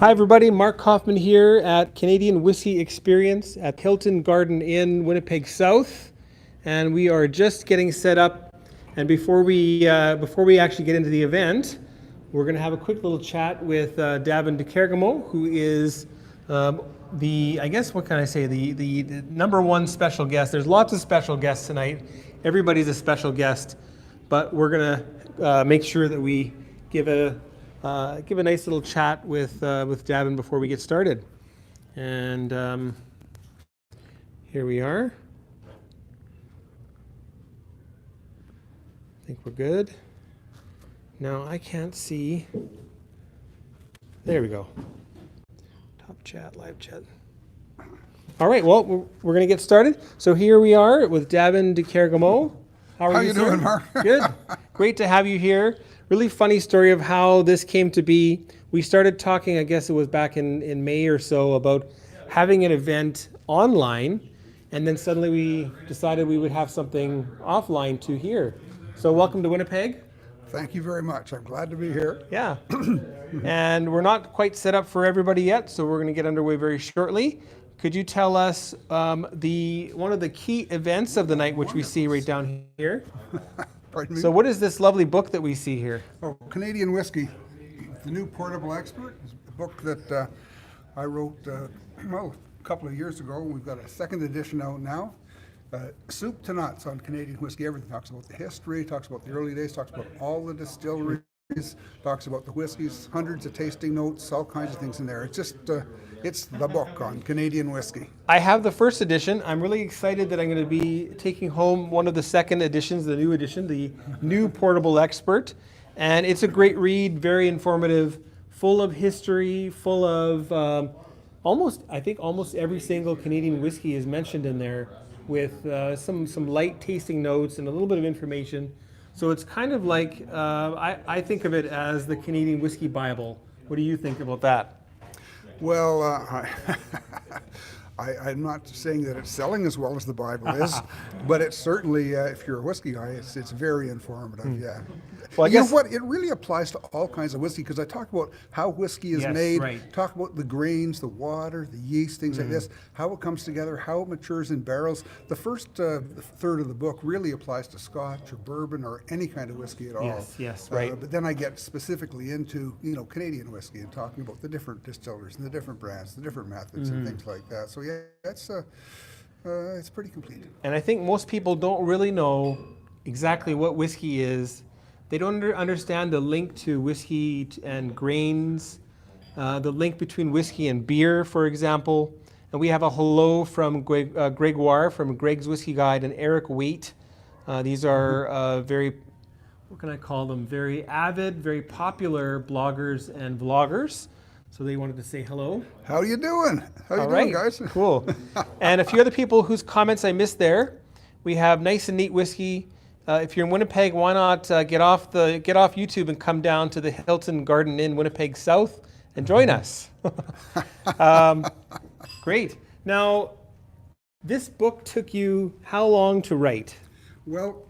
Hi everybody, Mark Kaufman here at Canadian Whisky Xperience at Hilton Garden Inn, Winnipeg South, and we are just getting set up. And before we actually get into the event, we're going to have a quick little chat with Davin De Kergommeaux, who is I guess what can I say, the number one special guest. There's lots of special guests tonight. Everybody's a special guest, but we're going to make sure that we give a nice little chat with Davin before we get started. And here we are. I think we're good. Now I can't see. There we go. Top chat, live chat. All right, well, we're going to get started. So here we are with Davin De Kergommeaux. How are you doing, Mark? Good. Great to have you here. Really funny story of how this came to be. We started talking, I guess it was back in May or so, about having an event online, and then suddenly we decided we would have something offline too here. So welcome to Winnipeg. Thank you very much. I'm glad to be here. Yeah. And we're not quite set up for everybody yet, so we're going to get underway very shortly. Could you tell us one of the key events of the night, which we see right down here? Pardon me? So what is this lovely book that we see here? Oh, Canadian Whisky, the new portable expert. It's a book that I wrote a couple of years ago. We've got a second edition out now. Soup to nuts on Canadian whiskey. Everything talks about the history, talks about the early days, talks about all the distilleries, talks about the whiskeys, hundreds of tasting notes, all kinds of things in there. It's just, it's the book on Canadian whiskey. I have the first edition. I'm really excited that I'm going to be taking home one of the second editions, the new edition, the new portable expert. And it's a great read, very informative, full of history, full of almost every single Canadian whiskey is mentioned in there, with some light tasting notes and a little bit of information. So it's kind of like, I think of it as the Canadian Whiskey Bible. What do you think about that? Well, I'm not saying that it's selling as well as the Bible is, but it's certainly, if you're a whiskey guy, it's very informative, yeah. Well, you know what? It really applies to all kinds of whiskey, because I talk about how whiskey is made, right. Talk about the grains, the water, the yeast, things like this, how it comes together, how it matures in barrels. The first third of the book really applies to Scotch or bourbon or any kind of whiskey at all. Yes, right. But then I get specifically into Canadian whiskey and talking about the different distillers and the different brands, the different methods and things like that. So yeah, it's pretty complete. And I think most people don't really know exactly what whiskey is. They don't understand the link to whiskey and grains, the link between whiskey and beer, for example. And we have a hello from Gregoire from Greg's Whiskey Guide and Eric Waite. These are very, what can I call them? Very avid, very popular bloggers and vloggers. So they wanted to say hello. How you doing? How you doing, guys? Cool. And a few other people whose comments I missed there. We have Nice and Neat Whiskey. If you're in Winnipeg, why not get off YouTube and come down to the Hilton Garden Inn, Winnipeg South, and join us. Great. Now, this book took you how long to write? Well,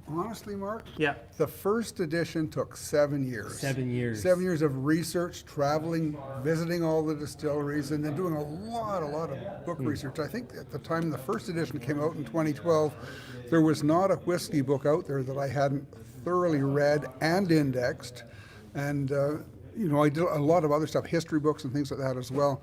honestly, Mark, Yeah. the first edition took 7 years. 7 years. 7 years of research, traveling, visiting all the distilleries, and then doing a lot of book research. I think at the time the first edition came out in 2012, there was not a whiskey book out there that I hadn't thoroughly read and indexed. And I did a lot of other stuff, history books and things like that as well.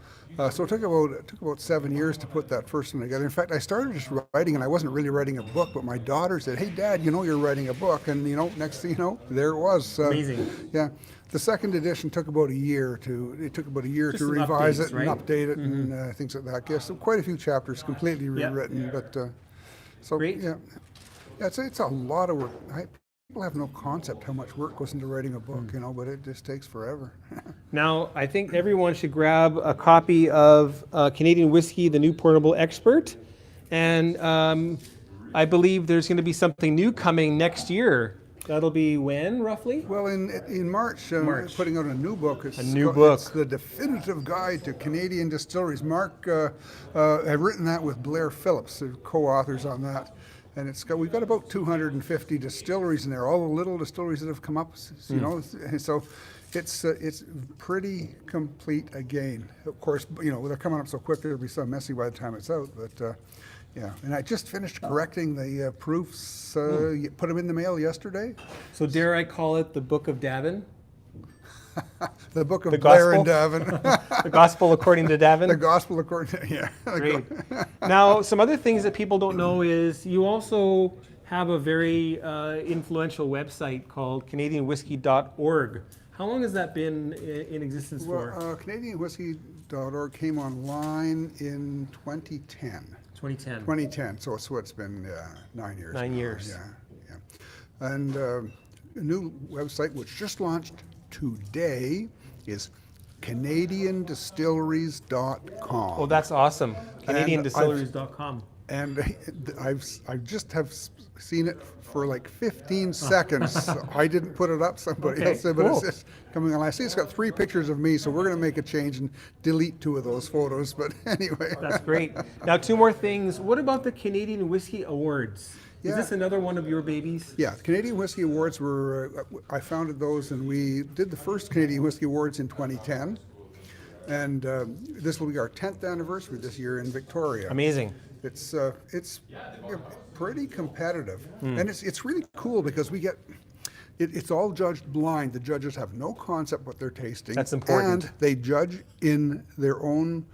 So it took about 7 years to put that first one together. In fact, I started just writing, and I wasn't really writing a book, but my daughter said, "Hey, Dad, you're writing a book," and next thing you know, there it was. Amazing. Yeah, the second edition took about a year to revise updates, it right? and update it and things like that. Yes, so quite a few chapters completely rewritten, but so Great. yeah, it's a lot of work. People have no concept how much work goes into writing a book, but it just takes forever. Now, I think everyone should grab a copy of Canadian Whiskey, the new portable expert. And I believe there's going to be something new coming next year. That'll be when, roughly? Well, in March, putting out a new book. It's the definitive guide to Canadian distilleries. Mark had written that with Blair Phillips, the co-authors on that. And we've got about 250 distilleries in there, all the little distilleries that have come up, you know, and so it's pretty complete again. Of course, you know, they're coming up so quick it'll be so messy by the time it's out, but yeah. And I just finished correcting the proofs, put them in the mail yesterday. So dare I call it the Book of Davin? The Book of The Blair and Gospel? Davin. The Gospel according to Davin? The Gospel according to, yeah. Great. Now, some other things that people don't know is you also have a very influential website called CanadianWhiskey.org. How long has that been in existence for? Well, CanadianWhiskey.org came online in 2010. 2010. 2010, so it's been 9 years. 9 now. years. Yeah. And a new website which just launched today is CanadianDistilleries.com. Oh, that's awesome. CanadianDistilleries.com. And I've just have seen it for like 15 seconds. I didn't put it up, somebody else did, but cool. it's coming on. I see it's got 3 pictures of me, so we're going to make a change and delete 2 of those photos. But anyway. That's great. Now, 2 more things. What about the Canadian Whiskey Awards? Is Yeah. this another one of your babies? Yeah, the Canadian Whiskey Awards were, I founded those, and we did the first Canadian Whiskey Awards in 2010. And this will be our 10th anniversary this year in Victoria. Amazing. It's pretty competitive, and it's really cool because we get it's all judged blind. The judges have no concept what they're tasting. That's important. And they judge in their own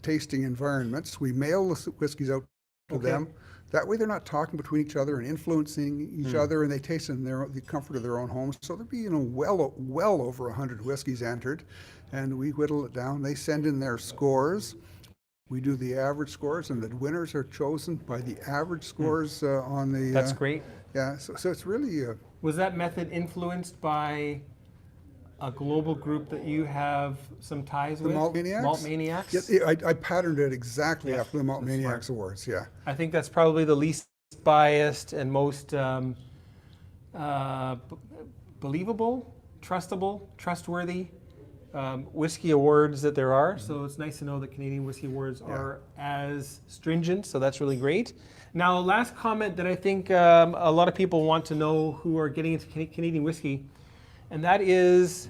tasting environments. We mail the whiskeys out to them. That way, they're not talking between each other and influencing each other, and they taste in the comfort of their own homes. So there'll be well over 100 whiskeys entered, and we whittle it down. They send in their scores. We do the average scores, and the winners are chosen by the average scores on the. That's great. Yeah, so it's really. Was that method influenced by a global group that you have some ties with? Malt Maniacs? Malt Maniacs? Yeah, I patterned it exactly after the Malt Maniacs Awards, yeah. I think that's probably the least biased and most believable, trustable, trustworthy whiskey awards that there are. So it's nice to know that Canadian Whiskey Awards are as stringent, so that's really great. Now, last comment that I think a lot of people want to know who are getting into Canadian whiskey, and that is,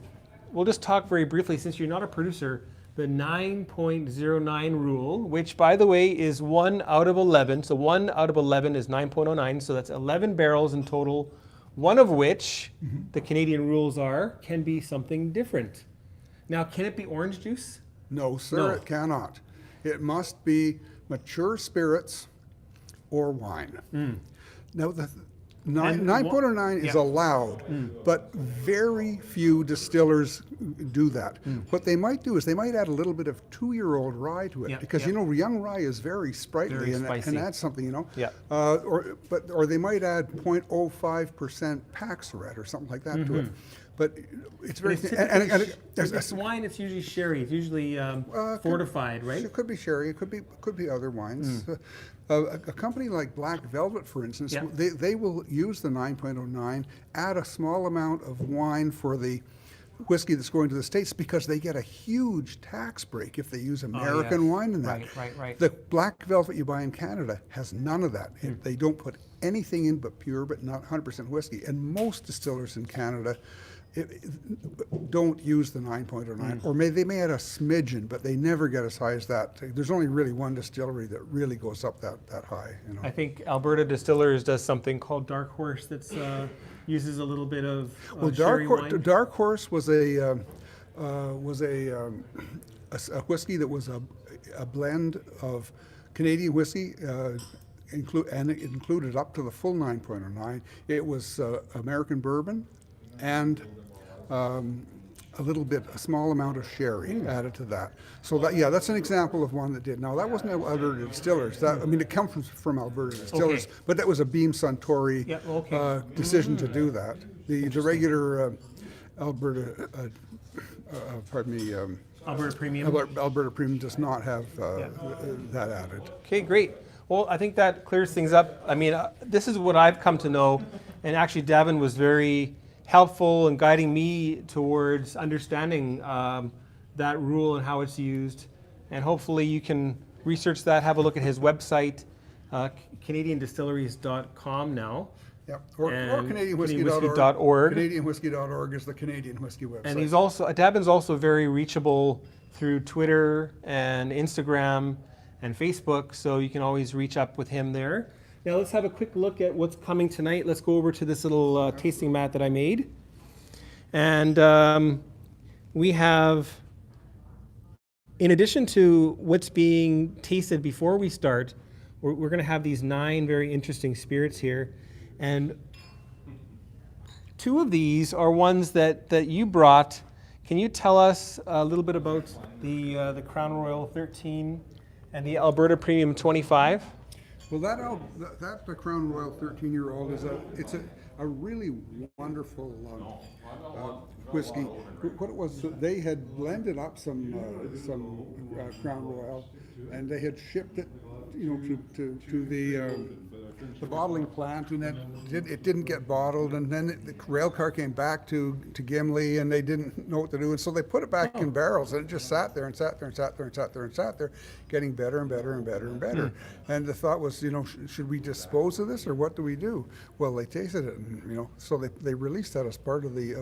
we'll just talk very briefly, since you're not a producer, the 9.09 rule, which, by the way, is 1 out of 11. So 1 out of 11 is 9.09, so that's 11 barrels in total, one of which, the Canadian rules are, can be something different. Now, can it be orange juice? No, sir, No. it cannot. It must be mature spirits or wine. Now, the 9.09 is allowed, but very few distillers do that. What they might do is they might add a little bit of 2-year-old rye to it, because you know young rye is very sprightly Very and spicy. can add something, you know. Yeah. Or they might add 0.05% Paxaret or something like that to it. But it's very If it's wine, it's usually sherry. It's usually fortified, right? It could be sherry. It could be other wines. A company like Black Velvet, for instance, they will use the 9.09, add a small amount of wine for the whiskey that's going to the States, because they get a huge tax break if they use American wine in that. Right. The Black Velvet you buy in Canada has none of that. They don't put anything in but pure, but not 100% whiskey. And most distillers in Canada don't use the 9.09, or they may add a smidgen, but they never get as high as that. There's only really one distillery that really goes up that high. You know. I think Alberta Distillers does something called Dark Horse that's uses a little bit of sherry wine. Dark Horse was a whiskey that was a blend of Canadian whiskey. And it included up to the full 9.09. It was American bourbon and a small amount of sherry added to that. So that's an example of one that did. Now that wasn't Alberta Distillers. It comes from Alberta Distillers, but that was a Beam Suntory decision to do that. The regular Alberta, Alberta Premium. Alberta Premium does not have that added. Okay, great. Well, I think that clears things up. I mean, this is what I've come to know, and actually Davin was very helpful in guiding me towards understanding that rule and how it's used. And hopefully you can research that, have a look at his website, CanadianDistilleries.com now. Yep. Or And CanadianWhiskey.org. CanadianWhiskey.org. CanadianWhiskey.org is the Canadian whiskey website. And Davin's also very reachable through Twitter and Instagram and Facebook, so you can always reach up with him there. Now let's have a quick look at what's coming tonight. Let's go over to this little tasting mat that I made. And we have, in addition to what's being tasted before we start, we're going to have these 9 very interesting spirits here. And 2 of these are ones that you brought. Can you tell us a little bit about the Crown Royal 13 and the Alberta Premium 25? Well, that the Crown Royal 13-year-old is a really wonderful whiskey. What it was, they had blended up some Crown Royal, and they had shipped it, to the bottling plant, and then it didn't get bottled, and then the rail car came back to Gimli, and they didn't know what to do, and so they put it back in barrels, and it just sat there and sat there and sat there and sat there and sat there, getting better and better and better and better. And the thought was, should we dispose of this, or what do we do? Well, they tasted it, and so they released that as part of the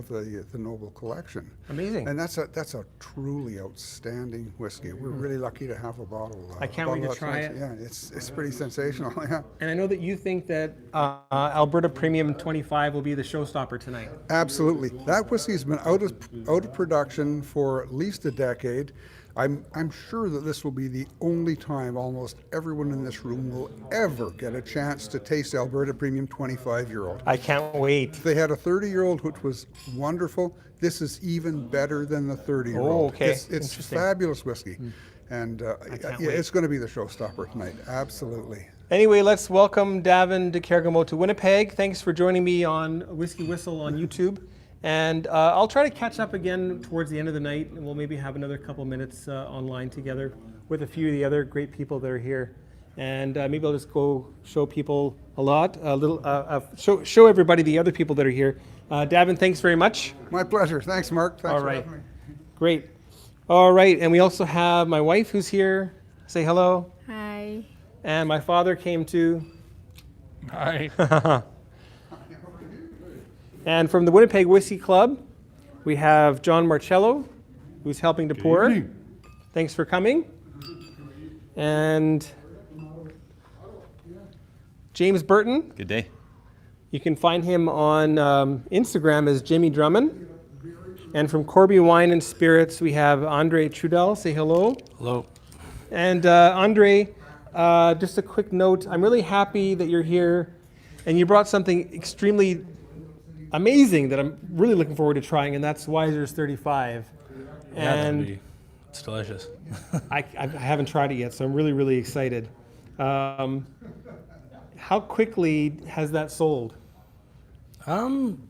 Noble Collection. Amazing. And that's a truly outstanding whiskey. We're really lucky to have a bottle. I can't wait to try it. Yeah, it's pretty sensational. Yeah. And I know that you think that Alberta Premium 25 will be the showstopper tonight. Absolutely. That whiskey's been out of production for at least a decade. I'm sure that this will be the only time almost everyone in this room will ever get a chance to taste Alberta Premium 25-year-old. I can't wait. They had a 30-year-old, which was wonderful. This is even better than the 30-year-old. Oh, okay. It's fabulous whiskey. And it's going to be the showstopper tonight. Absolutely. Anyway, let's welcome Davin De Kergommeaux to Winnipeg. Thanks for joining me on WhiskyWhistle on YouTube. And I'll try to catch up again towards the end of the night, and we'll maybe have another couple minutes online together with a few of the other great people that are here. And maybe I'll just go show people show everybody the other people that are here. Davin, thanks very much. My pleasure. Thanks, Mark. Thanks for having me. Great. All right, and we also have my wife who's here. Say hello. Hi. And my father came too. Hi. And from the Winnipeg Whiskey Club, we have John Marcello, who's helping to pour. evening. Thanks for coming. And James Burton. Good day. You can find him on Instagram as Jimmy Drummond. And from Corby Wine and Spirits, we have Andre Trudel. Say hello. Hello. And Andre, just a quick note. I'm really happy that you're here, and you brought something extremely amazing that I'm really looking forward to trying, and that's Weiser's 35. And it's delicious. I haven't tried it yet, so I'm really, really excited. How quickly has that sold?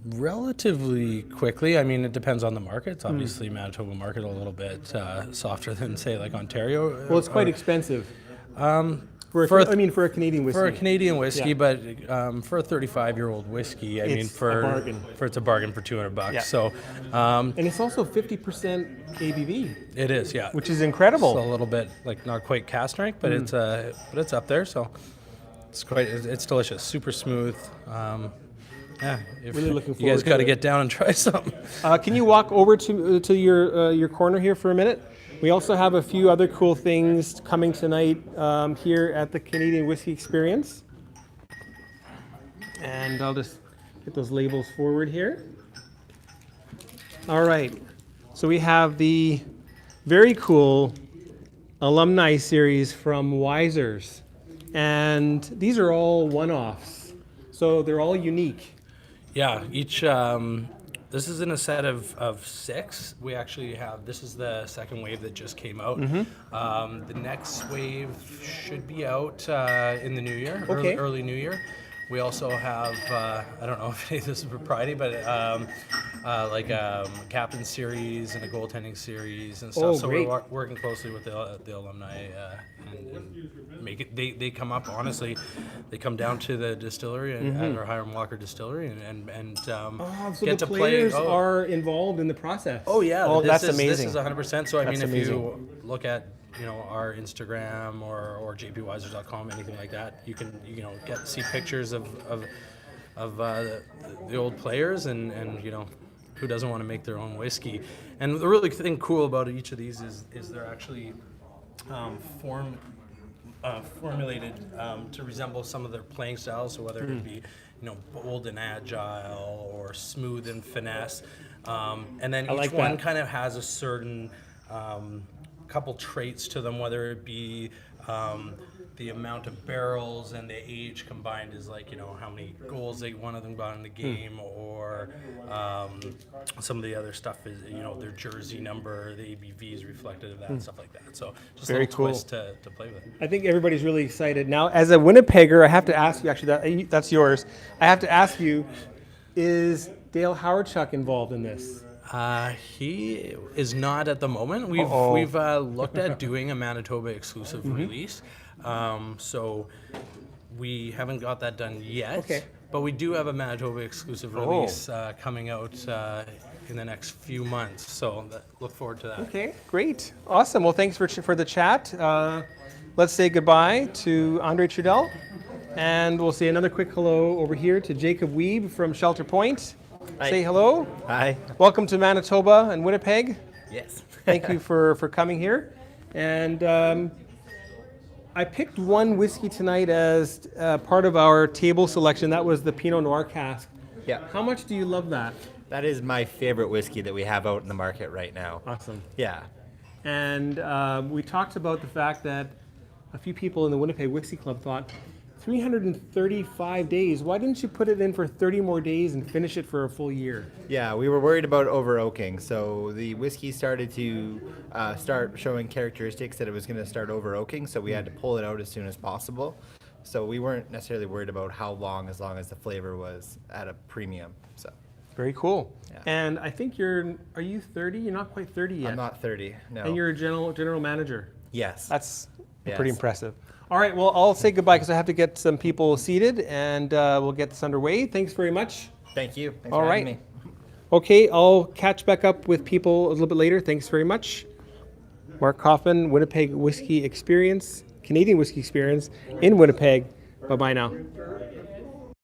Relatively quickly. I mean, it depends on the market. It's obviously Manitoba market a little bit softer than, say, like Ontario. Well, it's quite expensive. For a Canadian whiskey. For a Canadian whiskey, Yeah. but for a 35-year-old whiskey, it's a bargain. It's a bargain for $200. Yeah. So, and it's also 50% ABV. it is, yeah. Which is incredible. It's a little bit like not quite cask strength, but it's up there. So it's delicious, super smooth. Yeah, Really looking you guys forward got to to get down and try something. Can you walk over to your corner here for a minute? We also have a few other cool things coming tonight here at the Canadian Whisky Xperience. And I'll just get those labels forward here. All right. So we have the very cool alumni series from Weiser's. And these are all one-offs. So they're all unique. Yeah, each this is in a set of 6. We actually have, this is the second wave that just came out. The next wave should be out in the new year, Okay. early new year. We also have, I don't know if this is propriety, but like a captain series and a goaltending series and stuff. Oh, so great. we're working closely with the alumni and make it. They come up, honestly, they come down to the distillery and at our Hiram Walker distillery and So get the to players play. are involved in the process. Oh yeah, Oh, that's this amazing. is 100%. So I That's mean, if amazing. you look at our Instagram or jpwisers.com, anything like that, you can see pictures of the old players, and who doesn't want to make their own whiskey. And the really thing cool about each of these is they're actually formulated to resemble some of their playing styles. So whether it be bold and agile or smooth and finesse, and then each one kind of has a certain couple traits to them, whether it be the amount of barrels and the age combined is how many goals one of them got in the game, or some of the other stuff is their jersey number, the ABV is reflective of that, and stuff like that. So just Very a little cool twist to play with. I think everybody's really excited. Now, as a Winnipegger, I have to ask you, actually, that's yours. I have to ask you, is Dale Howardchuk involved in this? He is not at the moment. We've looked at doing a Manitoba exclusive release, so we haven't got that done yet. Okay. But we do have a Manitoba exclusive release coming out in the next few months. So look forward to that. Okay, great, awesome. Well, thanks for the chat. Let's say goodbye to Andre Trudel, and we'll say another quick hello over here to Jacob Weeb from Shelter Point. Hi. Say hello. Hi. Welcome to Manitoba and Winnipeg. Yes. Thank you for coming here. And I picked one whiskey tonight as part of our table selection. That was the Pinot Noir cask. Yeah. How much do you love that? That is my favorite whiskey that we have out in the market right now. Awesome. Yeah. And we talked about the fact that a few people in the Winnipeg Whiskey Club thought, 335 days, why didn't you put it in for 30 more days and finish it for a full year? Yeah, we were worried about over oaking, so the whiskey started to start showing characteristics that it was going to start over oaking, so we had to pull it out as soon as possible. So we weren't necessarily worried about how long, as long as the flavor was at a premium. So Very cool. Yeah. And I think are you 30? You're not quite 30 yet. I'm not 30, no. And you're a general manager. Yes. That's Yes. pretty impressive. All right, well, I'll say goodbye because I have to get some people seated, and we'll get this underway. Thanks very much. Thank you. Thanks All for right. having me. Okay, I'll catch back up with people a little bit later. Thanks very much. Mark Kaufman, Winnipeg Whisky Xperience, Canadian Whisky Xperience in Winnipeg. Bye-bye now.